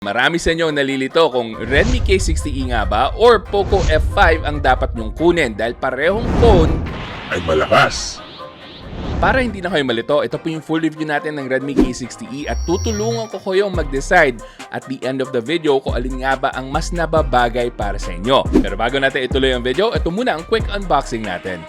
Marami sa inyo ang nalilito kung Redmi K60E nga ba or Poco F5 ang dapat nyong kunin dahil parehong phone ay malakas. Para hindi na kayo malito, ito po yung full review natin ng Redmi K60E at tutulungan ko kayong mag-decide at the end of the video kung alin nga ba ang mas nababagay para sa inyo. Pero bago natin ituloy ang video, ito muna ang quick unboxing natin.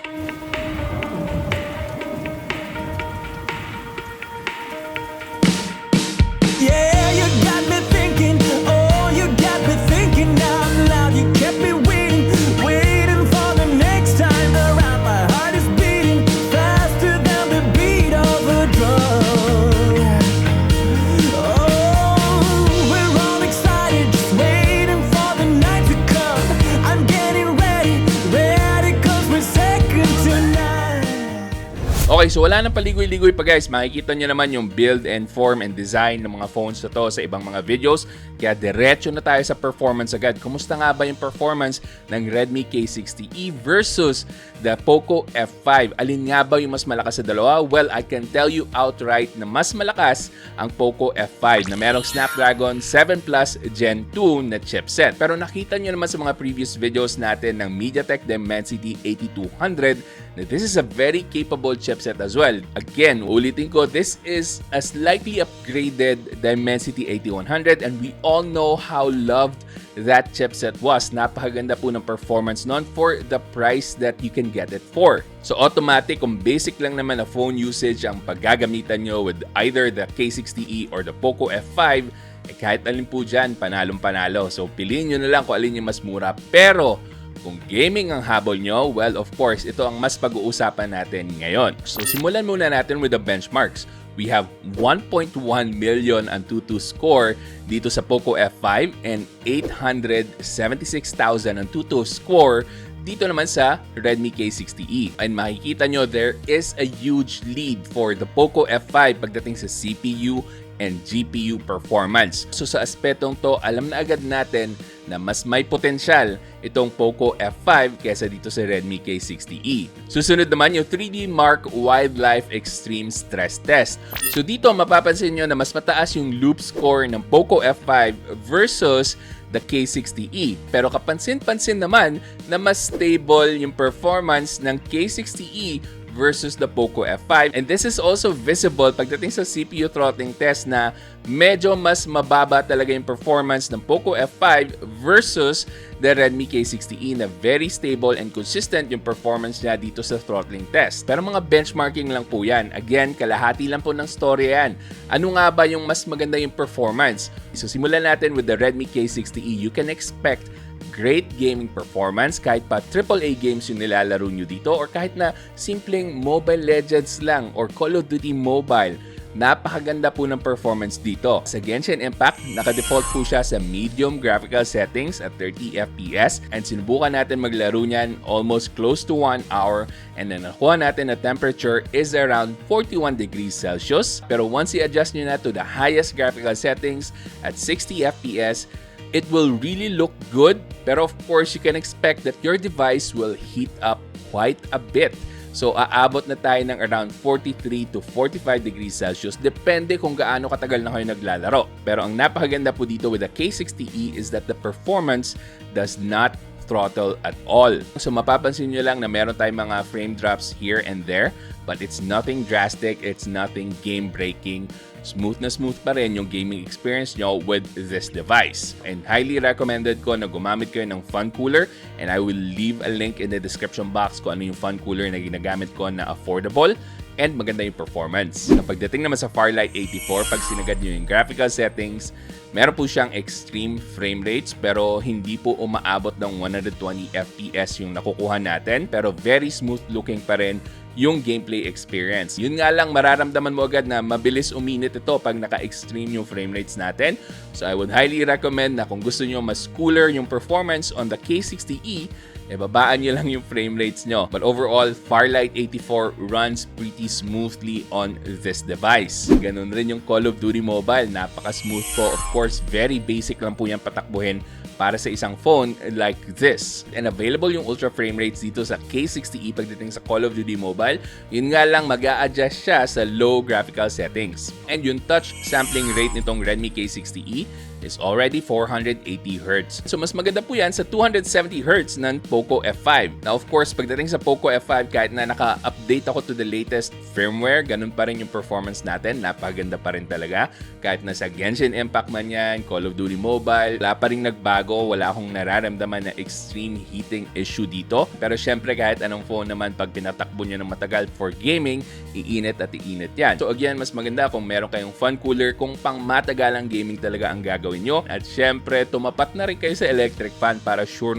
Okay, so wala nang paligoy-ligoy pa guys. Makikita nyo naman yung build and form and design ng mga phones na to sa ibang mga videos. Kaya diretso na tayo sa performance agad. Kumusta nga ba yung performance ng Redmi K60E versus the Poco F5? Alin nga ba yung mas malakas sa dalawa? Well, I can tell you outright na mas malakas ang Poco F5 na merong Snapdragon 7 Plus Gen 2 na chipset. Pero nakita nyo naman sa mga previous videos natin ng MediaTek Dimensity 8200 na this is a very capable chipset as well. Again, ulitin ko, this is a slightly upgraded Dimensity 8100 and we all know how loved that chipset was. Napakaganda po ng performance nun for the price that you can get it for. So automatic, kung basic lang naman na phone usage ang paggagamitan nyo with either the K60E or the Poco F5, kahit alin po dyan, panalong-panalo. So piliin nyo na lang kung alin yung mas mura. Pero kung gaming ang habol nyo, well, of course, ito ang mas pag-uusapan natin ngayon. So simulan muna natin with the benchmarks. We have 1.1 million ang Antutu score dito sa Poco F5 and 876,000 ang Antutu score dito naman sa Redmi K60E. And makikita nyo, there is a huge lead for the Poco F5 pagdating sa CPU and GPU performance. So sa aspetong to, alam na agad natin na mas may potensyal itong Poco F5 kaysa dito sa Redmi K60E. Susunod naman yung 3D Mark Wildlife Extreme Stress Test. So dito mapapansin nyo na mas mataas yung loop score ng Poco F5 versus the K60E. Pero kapansin-pansin naman na mas stable yung performance ng K60E versus the Poco F5. And this is also visible pagdating sa CPU throttling test na medyo mas mababa talaga yung performance ng Poco F5 versus the Redmi K60E na very stable and consistent yung performance niya dito sa throttling test. Pero mga benchmarking lang po yan. Again, kalahati lang po ng story yan. Ano nga ba yung mas maganda yung performance? So simulan natin with the Redmi K60E. You can expect great gaming performance kahit pa AAA games yung nilalaro nyo dito or kahit na simpleng Mobile Legends lang or Call of Duty Mobile. Napakaganda po ng performance dito. Sa Genshin Impact, naka-default po siya sa medium graphical settings at 30 FPS and sinubukan natin maglaro niyan almost close to 1 hour and then nakuha natin na temperature is around 41 degrees Celsius. Pero once i-adjust nyo na to the highest graphical settings at 60 FPS, it will really look good, pero of course, you can expect that your device will heat up quite a bit. So, aabot na tayo ng around 43 to 45 degrees Celsius, depende kung gaano katagal na kayo naglalaro. Pero ang napakaganda po dito with the K60E is that the performance does not throttle at all. So, mapapansin nyo lang na meron tayong mga frame drops here and there, but it's nothing drastic, it's nothing game-breaking. Smooth na smooth pa rin yung gaming experience nyo with this device. And highly recommended ko na gumamit kayo ng fun cooler and I will leave a link in the description box kung ano yung fun cooler na ginagamit ko na affordable and maganda yung performance. Pagdating naman sa Firelight 84, pag sinagad nyo yung graphical settings, meron po siyang extreme frame rates pero hindi po umaabot ng 120 FPS yung nakukuha natin pero very smooth looking pa rin yung gameplay experience. Yun nga lang, mararamdaman mo agad na mabilis uminit ito pag naka-extreme yung frame rates natin. So I would highly recommend na kung gusto nyo mas cooler yung performance on the K60E, babaan nyo lang yung frame rates nyo. But overall, Firelight 84 runs pretty smoothly on this device. Ganun rin yung Call of Duty Mobile. Napaka-smooth po. Of course, very basic lang po yan patakbuhin para sa isang phone like this. And available yung ultra frame rates dito sa K60E pagdating sa Call of Duty Mobile. Yun nga lang, mag-a-adjust siya sa low graphical settings. And yung touch sampling rate nitong Redmi K60E is already 480Hz. So mas maganda po yan sa 270Hz ng Poco F5. Now of course, pagdating sa Poco F5, kahit na naka-update ako to the latest firmware, ganun pa rin yung performance natin. Napakaganda pa rin talaga. Kahit nasa Genshin Impact man yan, Call of Duty Mobile, wala pa rin nagbago. Wala akong nararamdaman na extreme heating issue dito. Pero syempre kahit anong phone naman, pag pinatakbo nyo ng matagal for gaming, iinit at iinit yan. So again, mas maganda kung meron kayong fan cooler kung pang matagalang gaming talaga ang gagawin nyo. At syempre, tumapat na rin kayo sa electric fan para sure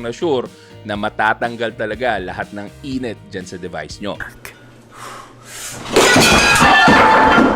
na matatanggal talaga lahat ng init dyan sa device nyo.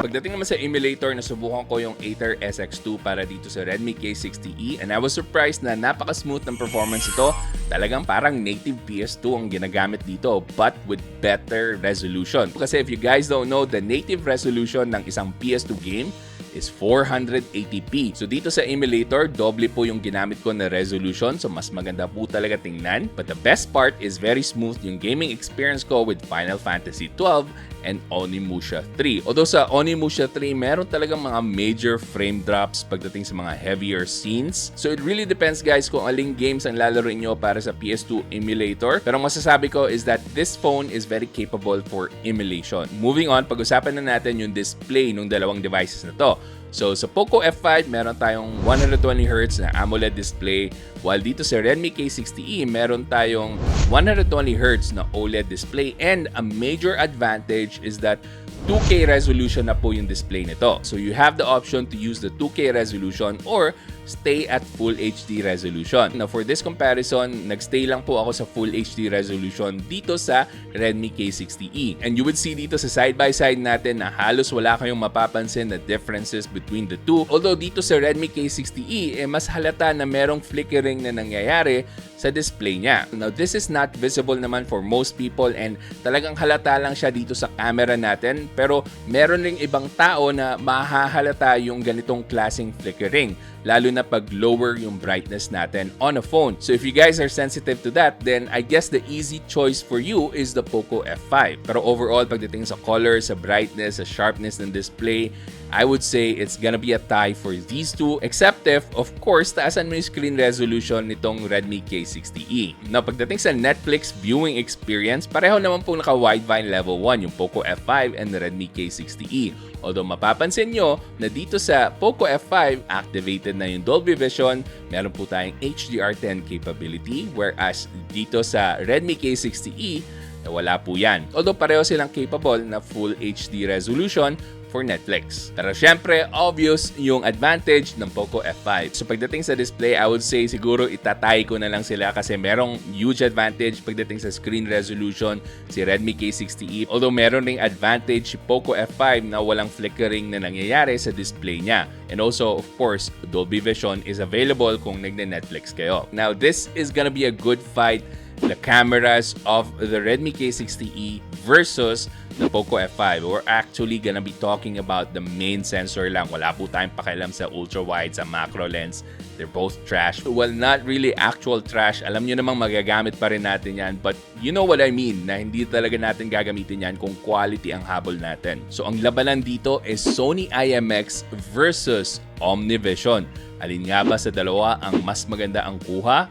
Pagdating naman sa emulator, nasubukan ko yung Aether SX2 para dito sa Redmi K60E and I was surprised na napaka-smooth ng performance ito. Talagang parang native PS2 ang ginagamit dito but with better resolution. Kasi if you guys don't know, the native resolution ng isang PS2 game is 480p. So dito sa emulator, doble po yung ginamit ko na resolution. So mas maganda po talaga tingnan. But the best part is very smooth yung gaming experience ko with Final Fantasy 12 and Onimusha 3. Although sa Onimusha 3, meron talagang mga major frame drops pagdating sa mga heavier scenes. So it really depends guys kung aling games ang lalaroin nyo para sa PS2 emulator. Pero ang masasabi ko is that this phone is very capable for emulation. Moving on, pag-usapan na natin yung display ng dalawang devices na to. So sa Poco F5, meron tayong 120Hz na AMOLED display, while dito sa Redmi K60E, meron tayong 120Hz na OLED display, and a major advantage is that 2K resolution na po yung display nito. So you have the option to use the 2K resolution or stay at Full HD resolution. Now for this comparison, nagstay lang po ako sa Full HD resolution dito sa Redmi K60E. And you would see dito sa side-by-side natin na halos wala kayong mapapansin na differences between the two. Although dito sa Redmi K60E, mas halata na merong flickering na nangyayari sa display niya. Now this is not visible naman for most people and talagang halata lang siya dito sa camera natin, pero meron ring ibang tao na mahahalata yung ganitong klaseng flickering, lalo na pag lower yung brightness natin on a phone. So if you guys are sensitive to that, then I guess the easy choice for you is the Poco F5. Pero overall, pagdating sa color, sa brightness, sa sharpness ng display, I would say it's gonna be a tie for these two, except if, of course, taasan mo yung screen resolution nitong Redmi K60E. Now, pagdating sa Netflix viewing experience, pareho naman pong naka-widevine level 1 yung Poco F5 and the Redmi K60E. Although mapapansin nyo na dito sa Poco F5, activated na yung Dolby Vision, meron po tayong HDR10 capability, whereas dito sa Redmi K60E, wala po yan. Although pareho silang capable na Full HD resolution for Netflix. Pero syempre, obvious yung advantage ng Poco F5. So pagdating sa display, I would say siguro itatay ko na lang sila kasi merong huge advantage pagdating sa screen resolution si Redmi K60E. Although meron ring advantage si Poco F5 na walang flickering na nangyayari sa display niya. And also, of course, Dolby Vision is available kung nagne-Netflix kayo. Now, this is gonna be a good fight, the cameras of the Redmi K60E versus the Poco F5. We're actually gonna be talking about the main sensor lang. Wala po tayong pakialam sa ultra-wide, sa macro lens. They're both trash. Well, not really actual trash. Alam nyo namang magagamit pa rin natin yan. But you know what I mean, na hindi talaga natin gagamitin yan kung quality ang habol natin. So, ang labanan dito is Sony IMX versus OmniVision. Alin nga ba sa dalawa ang mas maganda ang kuha?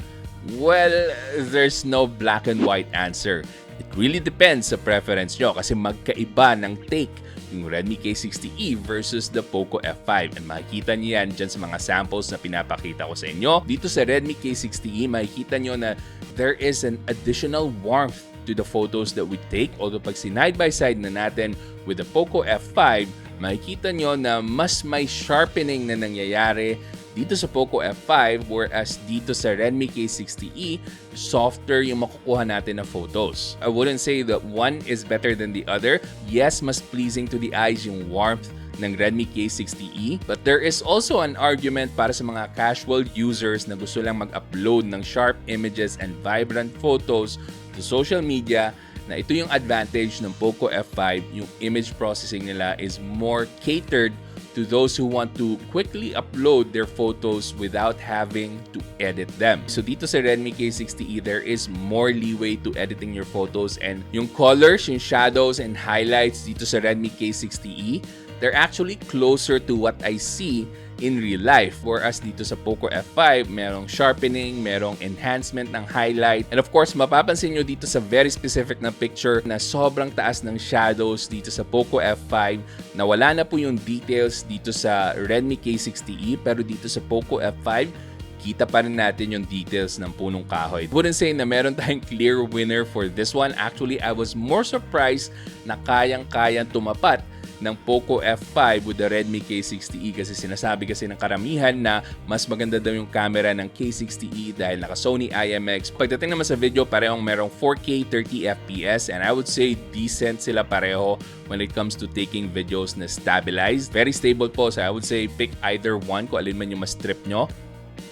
Well, there's no black and white answer. It really depends sa preference nyo kasi magkaiba ng take yung Redmi K60E versus the Poco F5. And makikita nyo yan dyan sa mga samples na pinapakita ko sa inyo. Dito sa Redmi K60E, makikita nyo na there is an additional warmth to the photos that we take. Although pag sinide by side na natin with the Poco F5, makikita nyo na mas may sharpening na nangyayari dito sa Poco F5, whereas dito sa Redmi K60E, softer yung makukuha natin na photos. I wouldn't say that one is better than the other. Yes, mas pleasing to the eyes yung warmth ng Redmi K60E, but there is also an argument para sa mga casual users na gusto lang mag-upload ng sharp images and vibrant photos to social media, na ito yung advantage ng Poco F5, yung image processing nila is more catered to those who want to quickly upload their photos without having to edit them. So dito sa Redmi K60E, there is more leeway to editing your photos, and yung colors, yung shadows and highlights dito sa Redmi K60E, they're actually closer to what I see in real life. Whereas dito sa Poco F5, merong sharpening, merong enhancement ng highlight. And of course, mapapansin nyo dito sa very specific na picture na sobrang taas ng shadows dito sa Poco F5 na wala na po yung details dito sa Redmi K60E, pero dito sa Poco F5, kita pa rin natin yung details ng punong kahoy. Wouldn't say na meron tayong clear winner for this one. Actually, I was more surprised na kayang-kayang tumapat ng Poco F5 with the Redmi K60E kasi sinasabi kasi ng karamihan na mas maganda daw yung camera ng K60E dahil naka Sony IMX. Pagdating naman sa video, parehong merong 4K 30fps and I would say decent sila pareho when it comes to taking videos na stabilized. Very stable po, so I would say pick either one kung alin man yung mas trip nyo.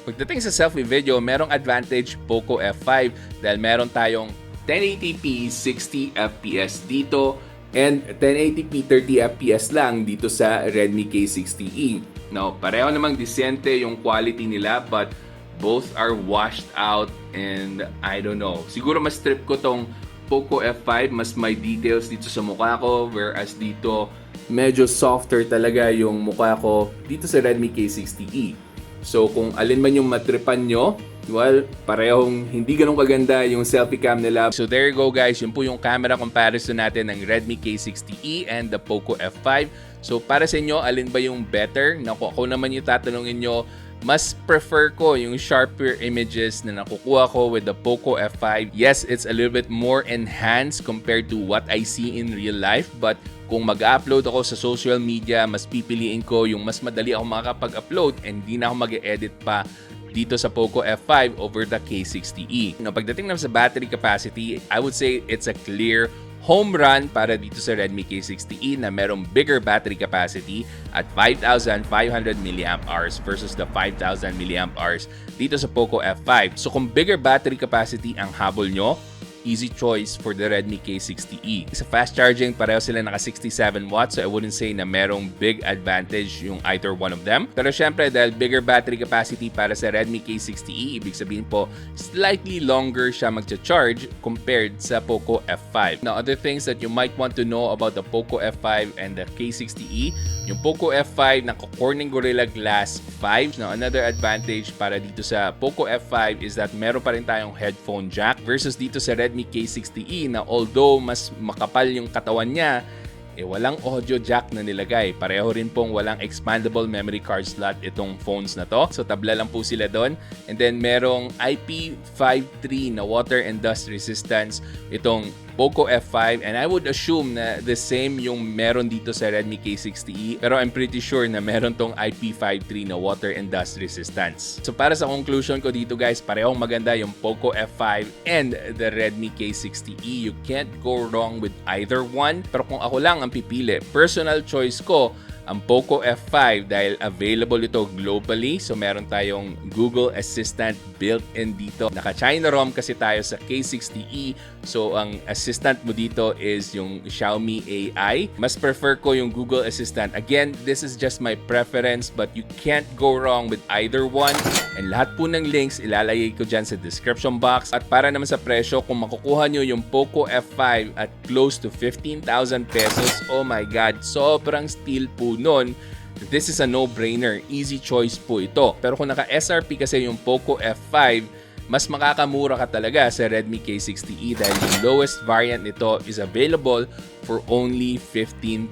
Pagdating sa selfie video, merong advantage Poco F5 dahil meron tayong 1080p 60fps dito and 1080p 30fps lang dito sa Redmi K60E. Now, pareho namang disente yung quality nila but both are washed out and I don't know. Siguro mas trip ko tong Poco F5, mas may details dito sa mukha ko whereas dito medyo softer talaga yung mukha ko dito sa Redmi K60E. So kung alin man yung matripan nyo, well, parehong hindi ganun kaganda yung selfie cam nila. So there you go guys, yun po yung camera comparison natin ng Redmi K60E and the Poco F5. So para sa inyo, alin ba yung better? Naku, ako naman yung tatanungin nyo, mas prefer ko yung sharper images na nakukuha ko with the Poco F5. Yes, it's a little bit more enhanced compared to what I see in real life, but kung mag-upload ako sa social media, mas pipiliin ko yung mas madali ako makakapag-upload and hindi na ako mag-edit pa dito sa Poco F5 over the K60E. Now, pagdating naman sa battery capacity, I would say it's a clear home run para dito sa Redmi K60E na merong bigger battery capacity at 5,500 mAh versus the 5,000 mAh dito sa Poco F5. So kung bigger battery capacity ang habol nyo, easy choice for the Redmi K60E. Sa fast charging, pareho sila naka 67 watts, so I wouldn't say na merong big advantage yung either one of them. Pero syempre, dahil bigger battery capacity para sa Redmi K60E, ibig sabihin po, slightly longer siya magcha-charge compared sa Poco F5. Now, other things that you might want to know about the Poco F5 and the K60E, yung Poco F5 naka-Corning Gorilla Glass 5. Now, another advantage para dito sa Poco F5 is that meron pa rin tayong headphone jack versus dito sa Redmi K60E na although mas makapal yung katawan niya, walang audio jack na nilagay. Pareho rin pong walang expandable memory card slot itong phones na to. So tabla lang po sila doon. And then merong IP53 na water and dust resistance itong Poco F5 and I would assume na the same yung meron dito sa Redmi K60E pero I'm pretty sure na meron tong IP53 na water and dust resistance. So para sa conclusion ko dito guys, parehong maganda yung Poco F5 and the Redmi K60E. You can't go wrong with either one. Pero kung ako lang ang pipili, personal choice ko ang Poco F5 dahil available ito globally. So meron tayong Google Assistant built-in dito. Naka-China ROM kasi tayo sa K60E. So ang assistant mo dito is yung Xiaomi AI. Mas prefer ko yung Google Assistant. Again, this is just my preference but you can't go wrong with either one. And lahat po ng links ilalagay ko dyan sa description box. At para naman sa presyo, kung makukuha nyo yung Poco F5 at close to 15,000 pesos, oh my God, sobrang steal po nun. This is a no-brainer. Easy choice po ito. Pero kung naka-SRP kasi yung Poco F5, mas makakamura ka talaga sa Redmi K60E dahil yung lowest variant nito is available for only 15,000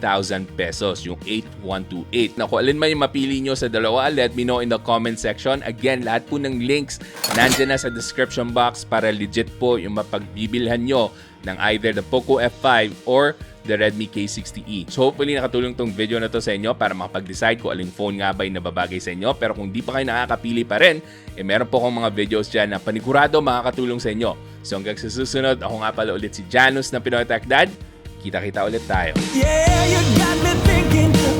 pesos, yung 8128. Na kung alin man yung mapili nyo sa dalawa, let me know in the comment section. Again, lahat po ng links nandyan na sa description box para legit po yung mapagbibilhan nyo ng either the Poco F5 or the Redmi K60E. So hopefully nakatulong tong video na to sa inyo para makapag-decide kung aling phone nga ba yung nababagay sa inyo. Pero kung di pa kayo nakakapili pa rin, meron po akong mga videos dyan na panigurado makakatulong sa inyo. So hanggang sa susunod, ako nga pala ulit si Janus ng Pinoy Techdad. Kita-kita ulit tayo. Yeah, you got me thinking.